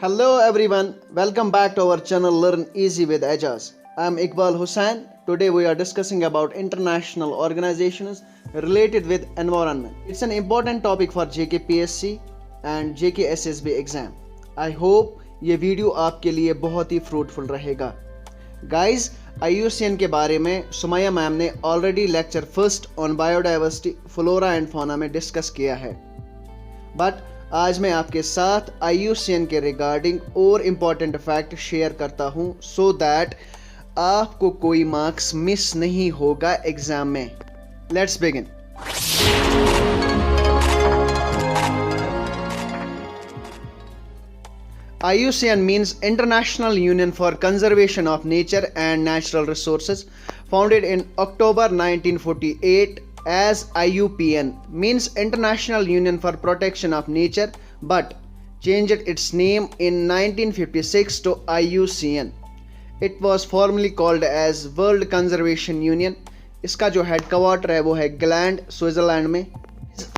Hello everyone, welcome back to our channel Learn Easy with Aijaz. I am Iqbal Hussain. Today we are discussing about international organizations related with environment. It's an important topic for JKPSC and JKSSB exam. I hope ये video आपके लिए बहुत ही fruitful रहेगा. Guys, IUCN के बारे में Sumaiya ma'am ने already lecture first on biodiversity flora and fauna में डिस्कस किया है. बट आज मैं आपके साथ IUCN के रिगार्डिंग और इम्पॉर्टेंट फैक्ट शेयर करता हूं सो दैट आपको कोई मार्क्स मिस नहीं होगा एग्जाम में. Let's begin. IUCN means International Union for Conservation of Nature and Natural Resources, founded in October 1948 as IUPN, means International Union for Protection of Nature, but changed its name in 1956 to IUCN. It was formerly called as World Conservation Union. इसका जो headquarter है वो है gland, Switzerland में.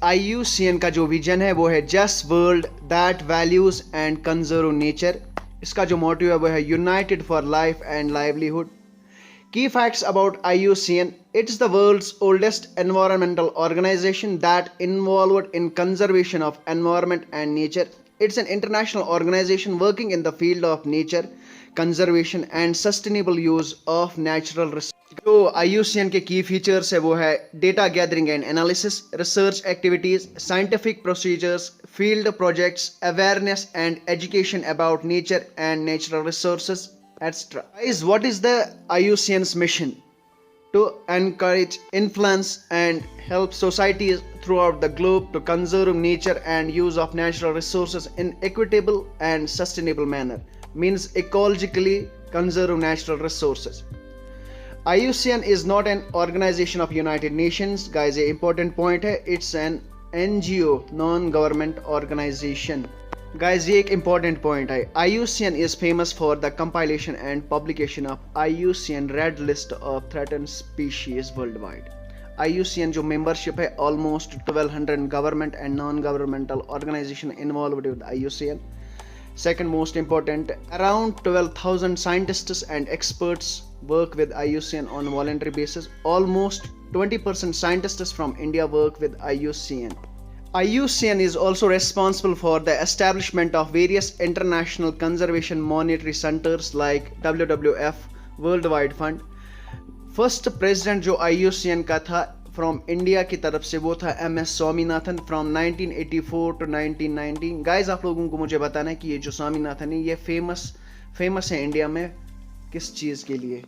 IUCN का जो vision है वो है just world that values and conserve nature. इसका जो मोटिव है वो है United for life and livelihood. Key facts about IUCN: it's the world's oldest environmental organization that involved in conservation of environment and nature. It's an international organization working in the field of nature conservation and sustainable use of natural resources. जो IUCN के की features है वो है data gathering and analysis, research activities, scientific procedures, field projects, awareness and education about nature and natural resources, etc. Guys, what is the IUCN's mission? To encourage, influence and help societies throughout the globe to conserve nature and use of natural resources in equitable and sustainable manner. Means ecologically conserve natural resources. IUCN is not an organization of United Nations. Guys, a important point है, it's an NGO, non-government organization. Guys, ये एक important point है. IUCN is famous for the compilation and publication of IUCN Red List of Threatened Species worldwide. IUCN जो membership है, almost 1200 government and non-governmental organization involved with IUCN. Second most important, around 12,000 scientists and experts work with IUCN on voluntary basis. Almost 20% scientists from India work with IUCN. IUCN is also responsible for the establishment of various international conservation monitoring centers like WWF, World Wide Fund. First president जो IUCN का था from India की तरफ से वो था MS Swaminathan from 1984 to 1990. Guys, आप लोगों को मुझे बताना है कि ये जो स्वामीनाथन है ये फेमस है इंडिया में किस चीज़ के लिए.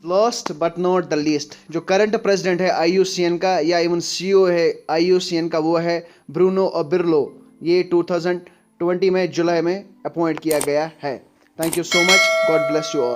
Last but not the least, जो करंट प्रेसिडेंट है IUCN का या इवन CEO है IUCN का वो है ब्रूनो ओबिर्लो. ये 2020 में जुलाई में अपॉइंट किया गया है. Thank you so much. God bless you all.